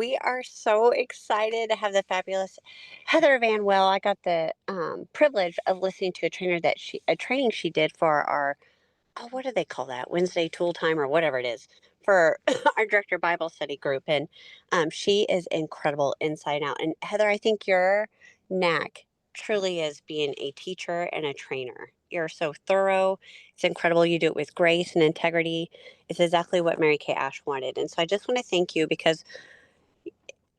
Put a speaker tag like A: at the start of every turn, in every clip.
A: We are so excited to have the fabulous Heather Van Well. I got the privilege of listening to a training she did for our, oh, what do they call that? Wednesday tool time or whatever it is for our director Bible study group. And she is incredible inside out. And Heather, I think your knack truly is being a teacher and a trainer. You're so thorough. It's incredible. You do it with grace and integrity. It's exactly what Mary Kay Ash wanted. And so I just want to thank you because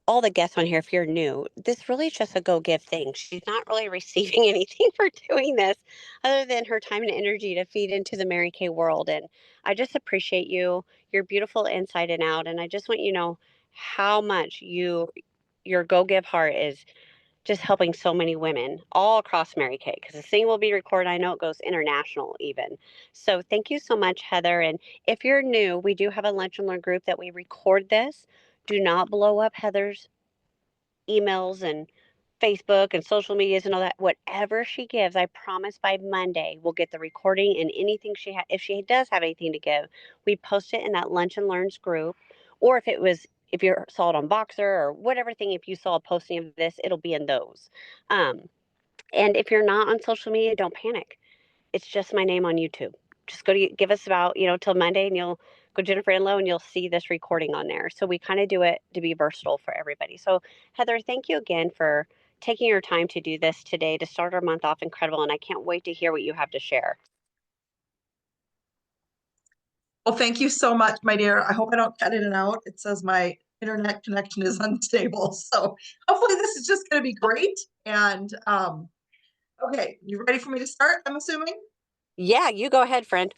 A: all the guests on here, if you're new, this really is just a go give thing. She's not really receiving anything for doing this other than her time and energy to feed into the Mary Kay world. And I just appreciate you. You're beautiful inside and out. And I just want you to know how much your go give heart is just helping so many women all across Mary Kay because the thing will be recorded. I know it goes international even. So thank you so much, Heather. And if you're new, we do have a Lunch and Learn group that we record this. Do not blow up Heather's emails and Facebook and social medias and all that. Whatever she gives, I promise by Monday we'll get the recording and anything if she does have anything to give, we post it in that Lunch and Learns group. Or if you saw it on Boxer or whatever thing, if you saw a posting of this, it'll be in those. Um, and if you're not on social media, don't panic. It's just my name on YouTube. Just give us about, till Monday and you'll go Jennifer Enlow and you'll see this recording on there. So we kind of do it to be versatile for everybody. So Heather, thank you again for taking your time to do this today to start our month off incredible. And I can't wait to hear what you have to share.
B: Well, thank you so much, my dear. I hope I don't cut in and out. It says my internet connection is unstable. So hopefully this is just going to be great. And okay, you ready for me to start, I'm assuming?
A: Yeah, you go ahead, friend.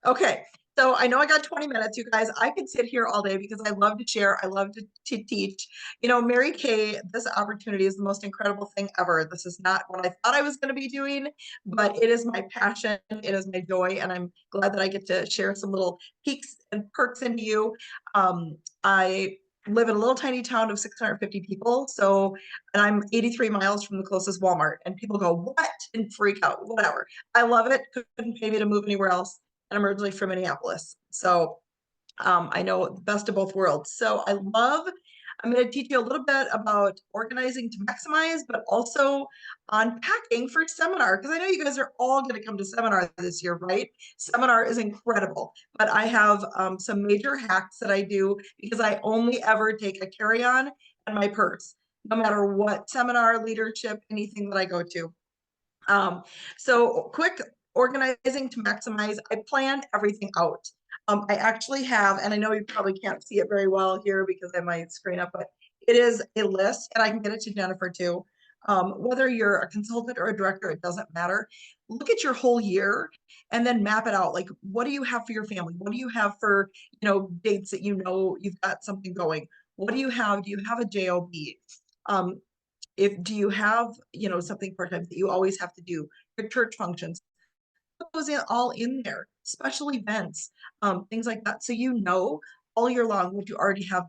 B: Okay, so I know I got 20 minutes, you guys. I could sit here all day because I love to share. I love to teach. You know, Mary Kay, this opportunity is the most incredible thing ever. This is not what I thought I was going to be doing, but it is my passion. It is my joy. And I'm glad that I get to share some little peeks and perks into you. I live in a little tiny town of 650 people. So, and I'm 83 miles from the closest Walmart. And people go, what? And freak out, whatever. I love it. Couldn't pay me to move anywhere else, and I'm originally from Minneapolis. So I know the best of both worlds. So I'm going to teach you a little bit about organizing to maximize, but also unpacking for seminar, because I know you guys are all going to come to seminar this year, right? Seminar is incredible, but I have some major hacks that I do because I only ever take a carry-on and my purse, no matter what seminar, leadership, anything that I go to. So quick organizing to maximize. I plan everything out. I actually have, and I know you probably can't see it very well here because I have my screen up, but it is a list, and I can get it to Jennifer too. Whether you're a consultant or a director, it doesn't matter. Look at your whole year and then map it out. Like, what do you have for your family? What do you have for, dates that you've got something going? What do you have? Do you have a job? Um, if do you have something part-time that you always have to do, your church functions, put those all in there, special events, things like that, so all year long what you already have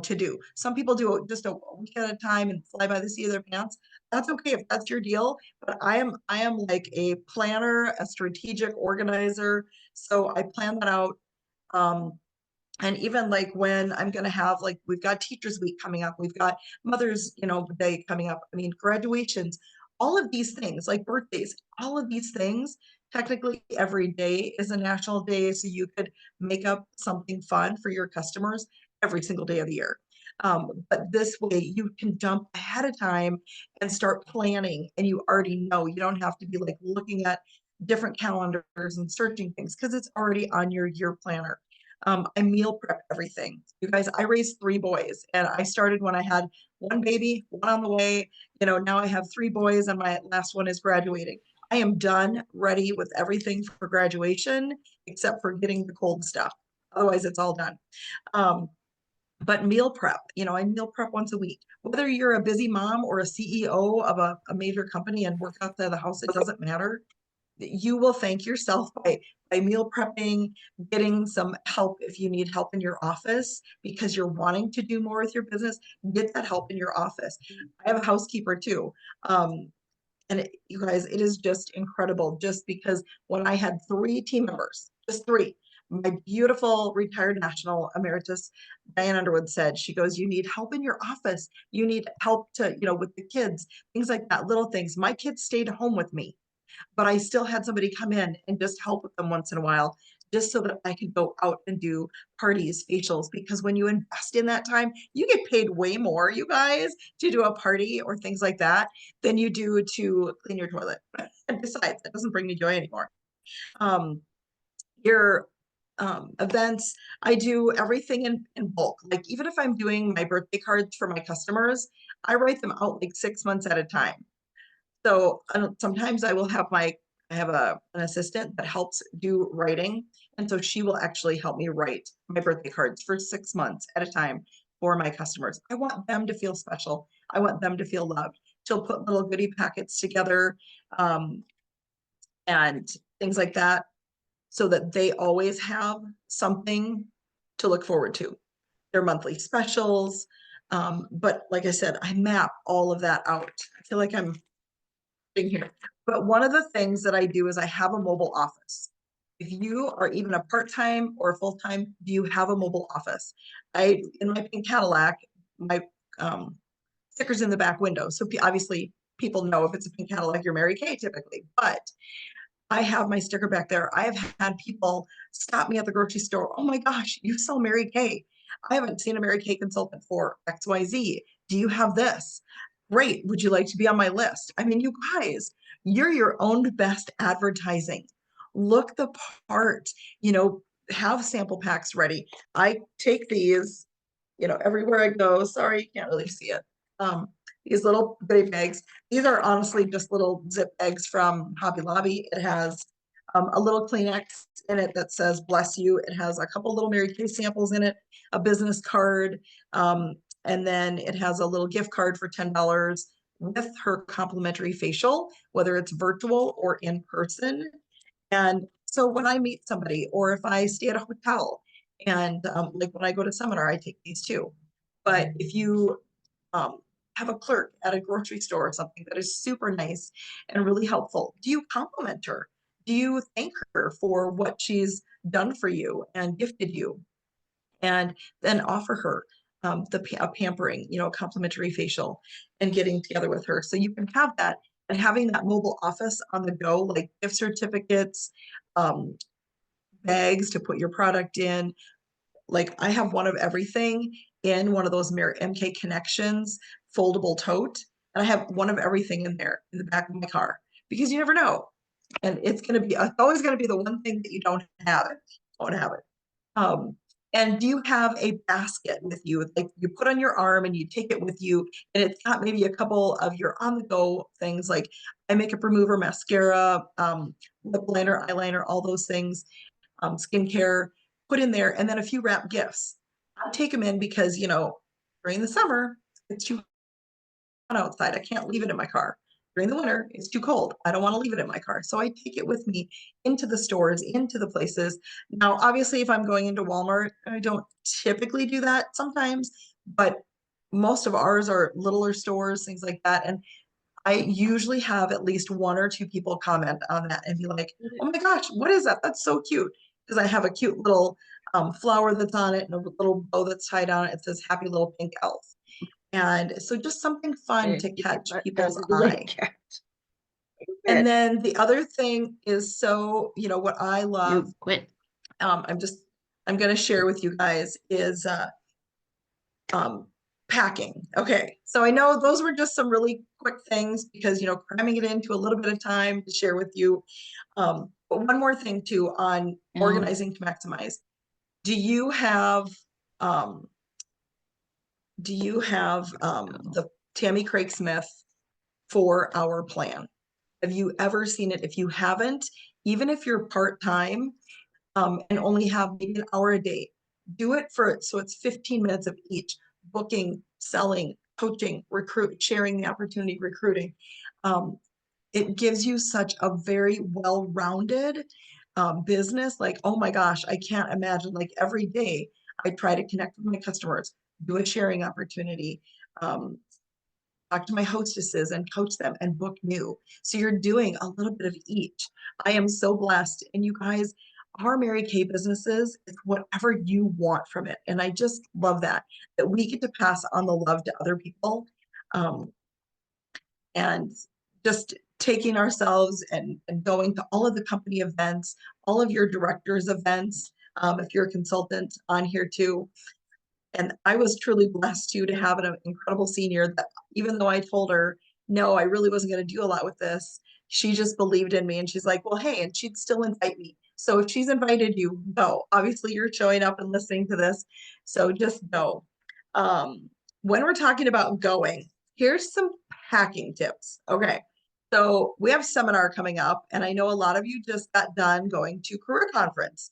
B: to do. Some people do it just a week at a time and fly by the seat of their pants. That's okay if that's your deal, but I am like a planner, a strategic organizer, so I plan that out. Um, and even like when I'm going to have, like, we've got Teachers Week coming up, we've got Mother's, Day coming up. I mean, graduations, all of these things, like birthdays, all of these things. Technically, every day is a national day, so you could make up something fun for your customers every single day of the year. But this way, you can jump ahead of time and start planning, and you already know. You don't have to be like looking at different calendars and searching things because it's already on your year planner. I meal prep everything. You guys, I raised three boys, and I started when I had one baby, one on the way. Now I have three boys, and my last one is graduating. I am done, ready with everything for graduation, except for getting the cold stuff. Otherwise, it's all done. Um, but meal prep, I meal prep once a week. Whether you're a busy mom or a CEO of a major company and work outside the house, it doesn't matter. You will thank yourself by meal prepping, getting some help if you need help in your office because you're wanting to do more with your business. Get that help in your office. I have a housekeeper too. You guys, it is just incredible just because when I had three team members, just three, My beautiful retired national emeritus, Diane Underwood, said, she goes, you need help in your office. You need help to, with the kids, things like that, little things. My kids stayed home with me, but I still had somebody come in and just help with them once in a while, just so that I could go out and do parties, facials, because when you invest in that time, you get paid way more, you guys, to do a party or things like that than you do to clean your toilet. And besides, that doesn't bring me joy anymore. Um, your events, I do everything in bulk. Like even if I'm doing my birthday cards for my customers, I write them out like 6 months at a time. So sometimes I have an assistant that helps do writing. And so she will actually help me write my birthday cards for 6 months at a time for my customers. I want them to feel special. I want them to feel loved. She'll put little goodie packets together, um, and things like that so that they always have something to look forward to. Their monthly specials. But like I said, I map all of that out. I feel like I'm here. But one of the things that I do is I have a mobile office. If you are even a part-time or full-time, do you have a mobile office? In my pink Cadillac, my um, sticker's in the back window. So obviously people know if it's a pink Cadillac, you're Mary Kay typically, but I have my sticker back there. I have had people stop me at the grocery store. Oh my gosh, you sell Mary Kay. I haven't seen a Mary Kay consultant for XYZ. Do you have this? Great. Would you like to be on my list? I mean, you guys, you're your own best advertising. Look the part, have sample packs ready. I take these, everywhere I go. Sorry, you can't really see it. Um, these little goodie bags. These are honestly just little zip bags from Hobby Lobby. It has a little Kleenex in it that says bless you. It has a couple little Mary Kay samples in it, a business card, and then it has a little gift card for $10 with her complimentary facial, whether it's virtual or in person. And so when I meet somebody, or if I stay at a hotel, and like when I go to seminar, I take these too. But if you um, have a clerk at a grocery store or something that is super nice and really helpful, do you compliment her? Do you thank her for what she's done for you and gifted you? And then offer her a pampering, a complimentary facial, and getting together with her. So you can have that, and having that mobile office on the go, like gift certificates, um, bags to put your product in. Like I have one of everything in one of those MK Connections foldable tote, and I have one of everything in there in the back of my car because you never know. And it's always going to be the one thing that you don't have it. Don't have it. Um, and do you have a basket with you? Like you put on your arm and you take it with you, and it's got maybe a couple of your on the go things like eye makeup remover, mascara, lip liner, eyeliner, all those things, skincare, put in there, and then a few wrap gifts. I take them in because, during the summer, it's too hot outside. I can't leave it in my car. During the winter, it's too cold. I don't want to leave it in my car. So I take it with me into the stores, into the places. Now, obviously, if I'm going into Walmart, I don't typically do that sometimes, but most of ours are littler stores, things like that. And I usually have at least one or two people comment on that and be like, oh my gosh, what is that? That's so cute. Because I have a cute little flower that's on it and a little bow that's tied on it. It says happy little pink elf. And so just something fun to catch people's eye. And then the other thing is, so, what I love,
C: Quit.
B: I'm going to share with you guys is um, packing. Okay. So I know those were just some really quick things because, cramming it into a little bit of time to share with you. But one more thing too on organizing to maximize. Do you have, um, the Tammy Craig Smith 4-hour plan? Have you ever seen it? If you haven't, even if you're part-time, and only have maybe an hour a day, do it so it's 15 minutes of each: booking, selling, coaching, sharing the opportunity, recruiting. It gives you such a very well-rounded business. Like, oh my gosh, I can't imagine, like every day I try to connect with my customers, do a sharing opportunity, um, talk to my hostesses and coach them and book new. So you're doing a little bit of each. I am so blessed. And you guys, our Mary Kay businesses is whatever you want from it. And I just love that we get to pass on the love to other people. Um, and just taking ourselves and going to all of the company events, all of your directors events, if you're a consultant on here too. And I was truly blessed too to have an incredible senior that even though I told her, no, I really wasn't going to do a lot with this, she just believed in me and she's like, well, hey, and she'd still invite me. So if she's invited you, go. Obviously, you're showing up and listening to this. So just go. Um, when we're talking about going, here's some packing tips. Okay. So we have seminar coming up, and I know a lot of you just got done going to career conference.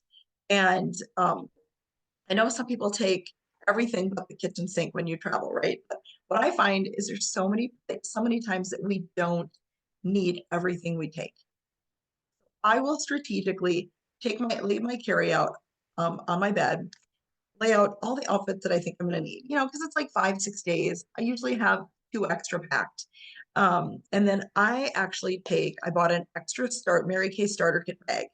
B: And I know some people take everything but the kitchen sink when you travel, right? But what I find is there's so many times that we don't need everything we take. I will strategically leave my carry out on my bed, lay out all the outfits that I think I'm going to need, because it's like 5, 6 days. I usually have 2 extra packed. And then I bought an extra Mary Kay starter kit bag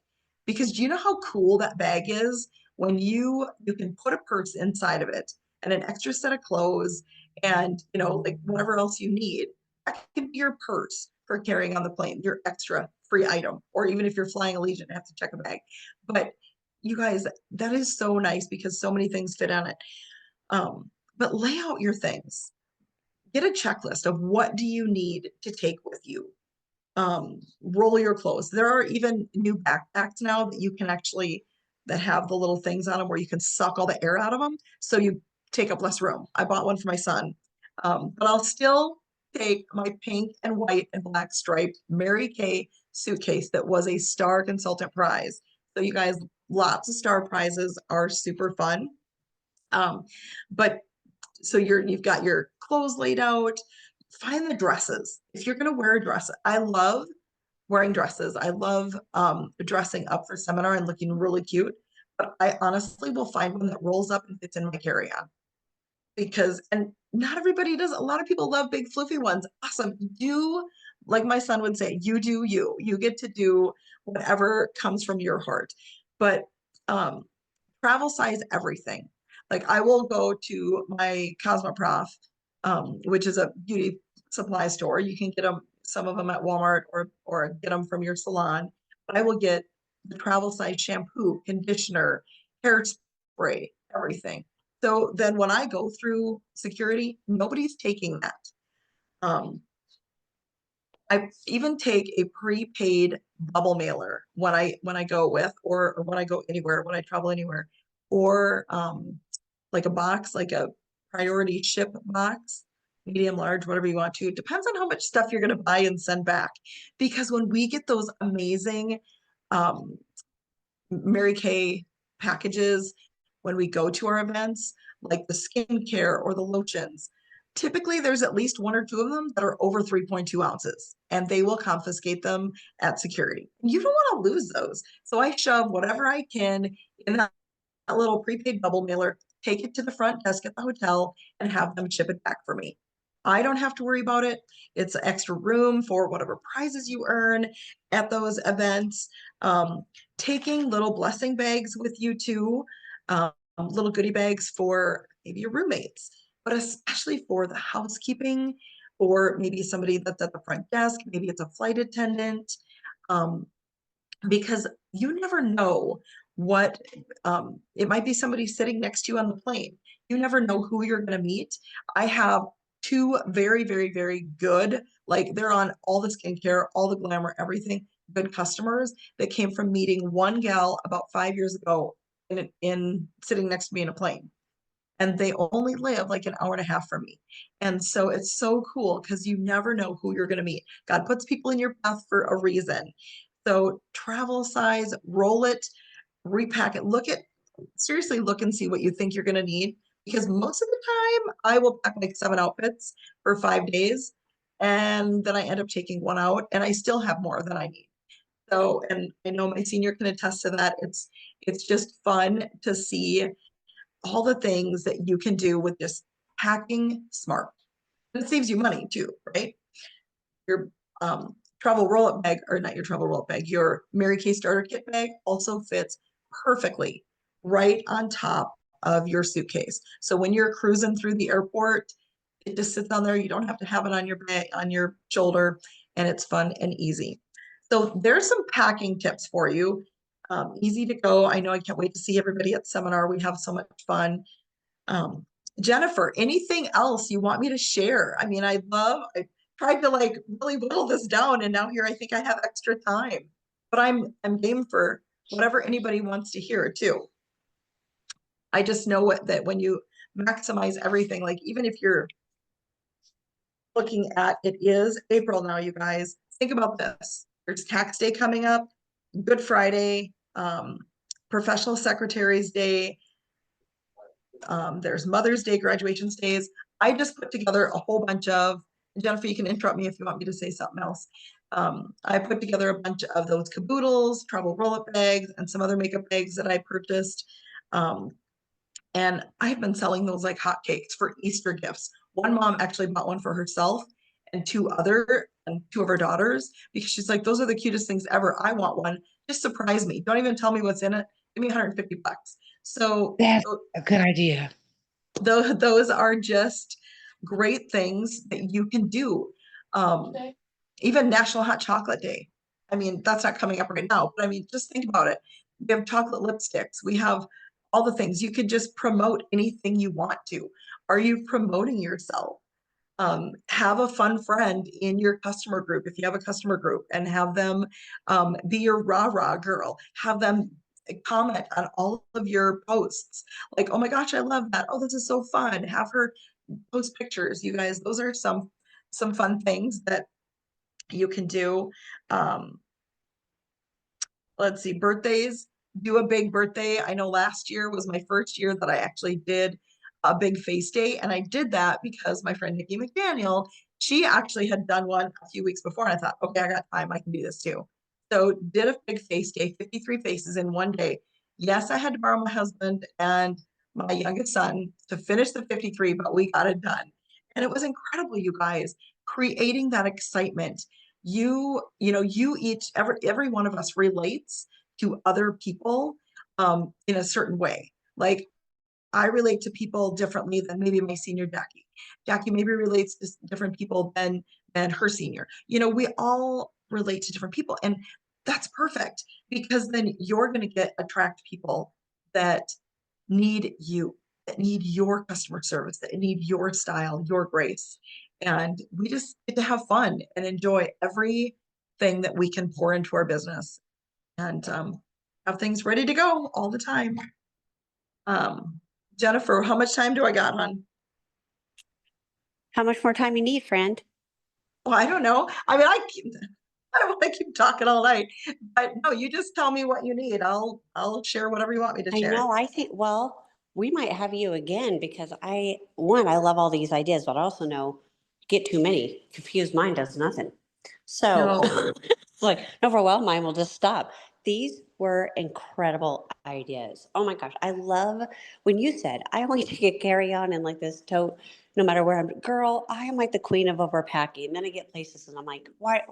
B: because do you know how cool that bag is when you can put a purse inside of it and an extra set of clothes and, like whatever else you need. That can be your purse for carrying on the plane, your extra free item, or even if you're flying Allegiant and have to check a bag. But you guys, that is so nice because so many things fit on it. But lay out your things. Get a checklist of what do you need to take with you. Roll your clothes. There are even new backpacks now that you can actually that have the little things on them where you can suck all the air out of them, so you take up less room. I bought one for my son, but I'll still take my pink and white and black striped Mary Kay suitcase that was a Star Consultant prize. So you guys, lots of star prizes are super fun. Um, but so you've got your clothes laid out. Find the dresses. If you're going to wear a dress, I love wearing dresses. I love dressing up for seminar and looking really cute. But I honestly will find one that rolls up and fits in my carry-on and not everybody does. A lot of people love big fluffy ones. Awesome. Like my son would say, you do you. You get to do whatever comes from your heart. But um, travel size everything. Like I will go to my Cosmoprof, which is a beauty supply store. You can get some of them at Walmart or get them from your salon. But I will get the travel size shampoo, conditioner, hairspray, everything. So then when I go through security, nobody's taking that. Um, I even take a prepaid bubble mailer when I go with or when I go anywhere, when I travel anywhere, or like a box, like a priority ship box, medium, large, whatever you want to. It depends on how much stuff you're going to buy and send back. Because when we get those amazing um, Mary Kay packages when we go to our events, like the skincare or the lotions. Typically, there's at least 1 or 2 of them that are over 3.2 ounces, and they will confiscate them at security. You don't want to lose those. So I shove whatever I can in that little prepaid bubble mailer, take it to the front desk at the hotel, and have them ship it back for me. I don't have to worry about it. It's extra room for whatever prizes you earn at those events. Taking little blessing bags with you too, little goodie bags for maybe your roommates, but especially for the housekeeping or maybe somebody that's at the front desk, maybe it's a flight attendant. Um, because you never know what it might be somebody sitting next to you on the plane. You never know who you're going to meet. I have 2 very, very, very good, like they're on all the skincare, all the glamour, everything, good customers that came from meeting one gal about 5 years ago in sitting next to me in a plane. And they only live like an hour and a half from me. And so it's so cool because you never know who you're going to meet. God puts people in your path for a reason. So travel size, roll it, repack it, seriously look and see what you think you're going to need. Because most of the time I will pack like 7 outfits for 5 days. And then I end up taking one out and I still have more than I need. So, and I know my senior can attest to that. It's just fun to see all the things that you can do with just packing smart. And it saves you money too, right? Your travel roll-up bag, or not your travel roll-up bag, your Mary Kay starter kit bag also fits perfectly right on top of your suitcase. So when you're cruising through the airport, it just sits on there. You don't have to have it on your back, on your shoulder, and it's fun and easy. So there's some packing tips for you. Easy to go. I know I can't wait to see everybody at seminar. We have so much fun. Um, Jennifer, anything else you want me to share? I mean, I tried to like really whittle this down, and now here I think I have extra time, but I'm game for whatever anybody wants to hear too. I just know that when you maximize everything, like even if you're looking at, it is April now, you guys, think about this. There's tax day coming up, Good Friday, Professional Secretaries Day, there's Mother's Day, graduation days. I just put together a whole bunch of, Jennifer, you can interrupt me if you want me to say something else. I put together a bunch of those caboodles, travel roll-up bags, and some other makeup bags that I purchased. And I've been selling those like hotcakes for Easter gifts. One mom actually bought one for herself and two of her daughters, because she's like, those are the cutest things ever. I want one. Just surprise me. Don't even tell me what's in it. Give me 150 bucks. So
C: That's a good idea.
B: those are just great things that you can do. Even National Hot Chocolate Day. I mean, that's not coming up right now, but I mean, just think about it. We have chocolate lipsticks. We have all the things. You could just promote anything you want to. Are you promoting yourself? Have a fun friend in your customer group, if you have a customer group, and have them be your rah-rah girl. Have them comment on all of your posts. Like, oh my gosh, I love that. Oh, this is so fun. Have her post pictures. You guys, those are some fun things that you can do. Let's see, birthdays, do a big birthday. I know last year was my first year that I actually did a big face day. And I did that because my friend Nikki McDaniel, she actually had done one a few weeks before. And I thought, okay, I got time. I can do this too. So did a big face day, 53 faces in one day. Yes, I had to borrow my husband and my youngest son to finish the 53, but we got it done. And it was incredible, you guys, creating that excitement. You each, every one of us relates to other people in a certain way. Like I relate to people differently than maybe my senior Jackie. Jackie maybe relates to different people than her senior. We all relate to different people, and that's perfect, because then you're going to attract people that need you, that need your customer service, that need your style, your grace. And we just get to have fun and enjoy everything that we can pour into our business, and have things ready to go all the time. Jennifer, how much time do I got on?
A: How much more time you need, friend?
B: Well, I don't know. I mean, I don't want to keep talking all night, but no, you just tell me what you need. I'll share whatever you want me to
A: I
B: share.
A: know. I think, well, we might have you again because I love all these ideas, but I also know get too many. Confused mind does nothing. So
B: No.
A: it's like, no, for a while, mine will just stop. These were incredible ideas. Oh my gosh. I love when you said, I only take a carry on and like this tote, no matter where I'm, girl, I am like the queen of overpacking. And then I get places and I'm like, why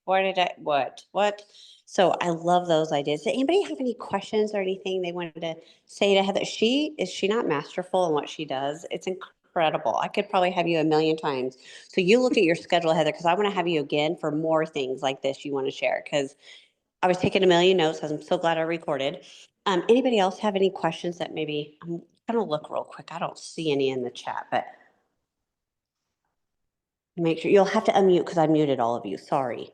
A: did what? So I love those ideas. Did anybody have any questions or anything they wanted to say to Heather? Is she not masterful in what she does? It's incredible. I could probably have you a million times. So you look at your schedule, Heather, because I want to have you again for more things like this you want to share. Because I was taking a million notes. I'm so glad I recorded. Anybody else have any questions that maybe I'm gonna look real quick. I don't see any in the chat, but make sure you'll have to unmute because I muted all of you. Sorry.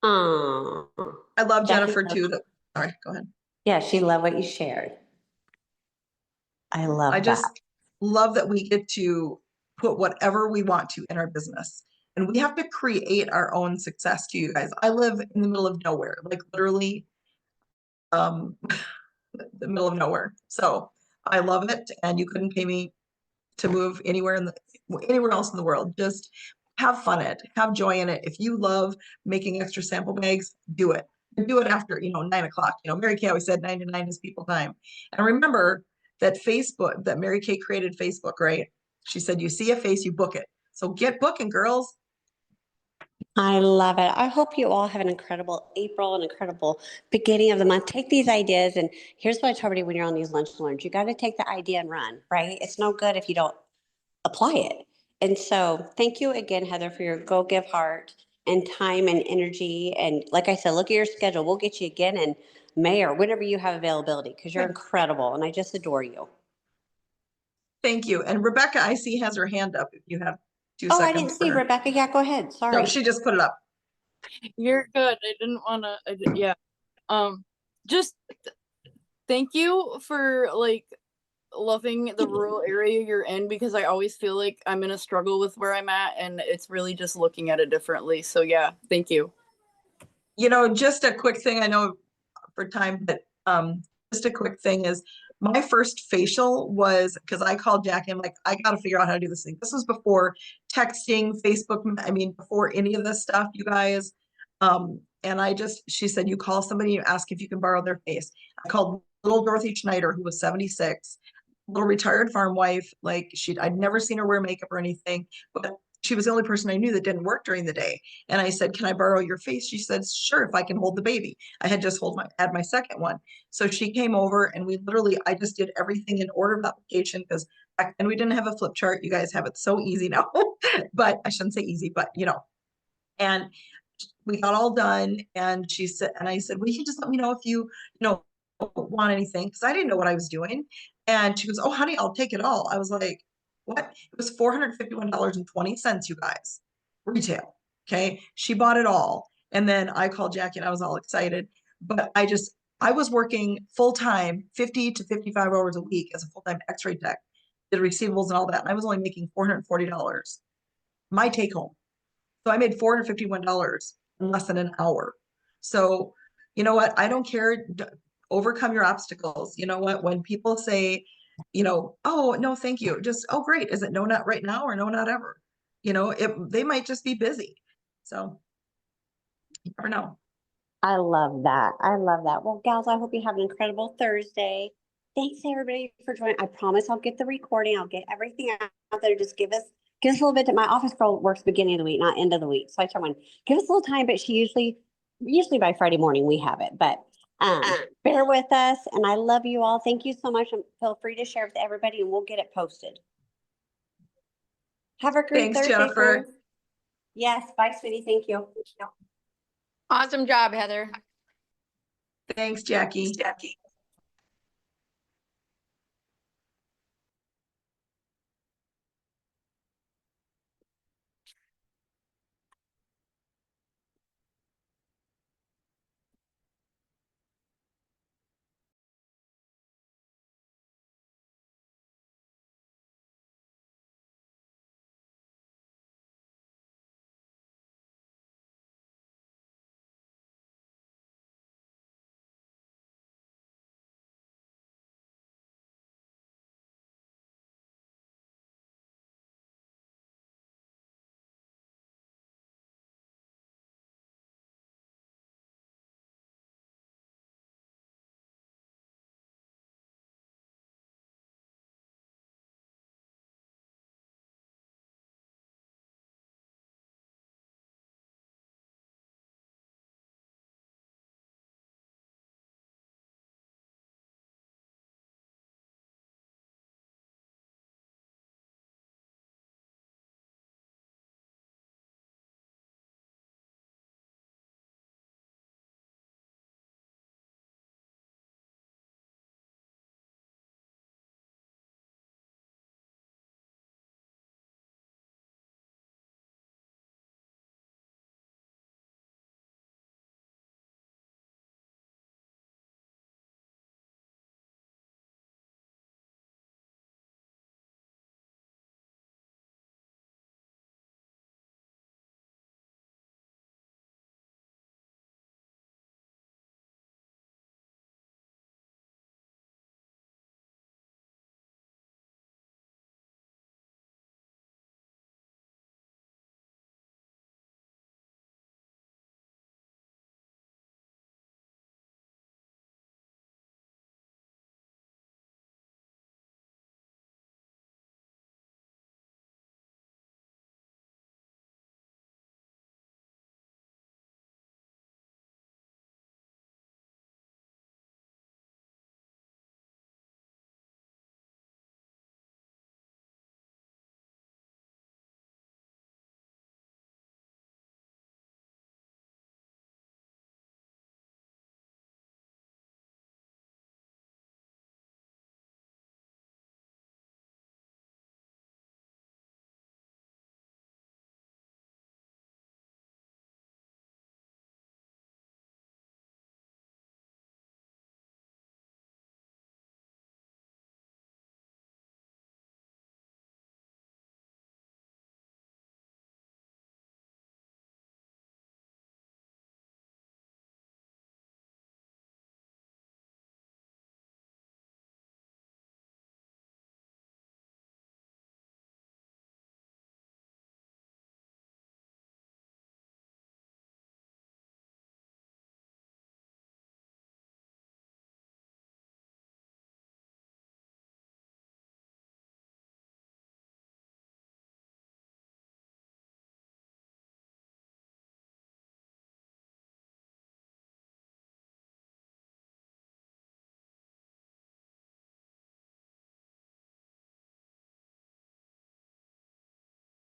A: Oh,
B: I love
A: Jackie,
B: Jennifer too. Sorry, go ahead.
A: yeah, she loved what you shared. I
B: I
A: love that.
B: just love that we get to put whatever we want to in our business. And we have to create our own success too, you guys. I live in the middle of nowhere, like literally the middle of nowhere. So I love it. And you couldn't pay me to move anywhere else in the world. Just have fun in it, have joy in it. If you love making extra sample bags, do it. And do it after, 9 o'clock. Mary Kay always said 9 to 9 is people time. And remember that Mary Kay created Facebook, right? She said, you see a face, you book it. So get booking, girls.
A: I love it. I hope you all have an incredible April, an incredible beginning of the month. Take these ideas, and here's what I tell everybody when you're on these lunch and learns. You got to take the idea and run, right? It's no good if you don't apply it. And so thank you again, Heather, for your go give heart and time and energy. And like I said, look at your schedule. We'll get you again in May or whenever you have availability because you're incredible and I just adore you.
B: Thank you. And Rebecca, I see, has her hand up if you have 2
A: Oh, I
B: seconds
A: didn't
B: for
A: see
B: her.
A: Rebecca. Yeah, go ahead.
B: No,
A: Sorry.
B: she just put it up.
C: You're good. I didn't want to, yeah. Just thank you for like loving the rural area you're in, because I always feel like I'm in a struggle with where I'm at, and it's really just looking at it differently. So yeah, thank you.
B: You know, just a quick thing, I know for time, but just a quick thing is my first facial was because I called Jackie. I'm like, I got to figure out how to do this thing. This was before texting, Facebook. I mean, before any of this stuff, you guys. And she said, you call somebody, you ask if you can borrow their face. I called little Dorothy Schneider, who was 76, little retired farm wife. Like I'd never seen her wear makeup or anything, but she was the only person I knew that didn't work during the day. And I said, can I borrow your face? She said, sure, if I can hold the baby. I had just had my second one. So she came over and I just did everything in order of application because back then we didn't have a flip chart. You guys have it so easy now, but I shouldn't say easy, but and we got all done. And I said, well, you can just let me know if you want anything. Cause I didn't know what I was doing. And she goes, oh, honey, I'll take it all. I was like, what? It was $451.20, you guys, retail. Okay. She bought it all. And then I called Jackie and I was all excited, but I was working full time, 50 to 55 hours a week as a full-time x-ray tech, did receivables and all that. And I was only making $440, my take home. So I made $451 in less than an hour. So you know what? I don't care. Overcome your obstacles. You know what? When people say, oh, no, thank you. Just, oh, great. Is it no, not right now or no, not ever? They might just be busy. So you never know.
A: I love that. I love that. Well, gals, I hope you have an incredible Thursday. Thanks everybody for joining. I promise I'll get the recording. I'll get everything out there. Just give us a little bit. My office girl works beginning of the week, not end of the week. So I tell her, give us a little time, but she usually by Friday morning we have it. But bear with us. And I love you all. Thank you so much. And feel free to share with everybody and we'll get it posted. Have a great
B: Thanks,
A: Thursday,
B: Jennifer.
A: friends. Yes. Bye, sweetie. Thank you.
D: Awesome job, Heather.
B: Thanks, Jackie.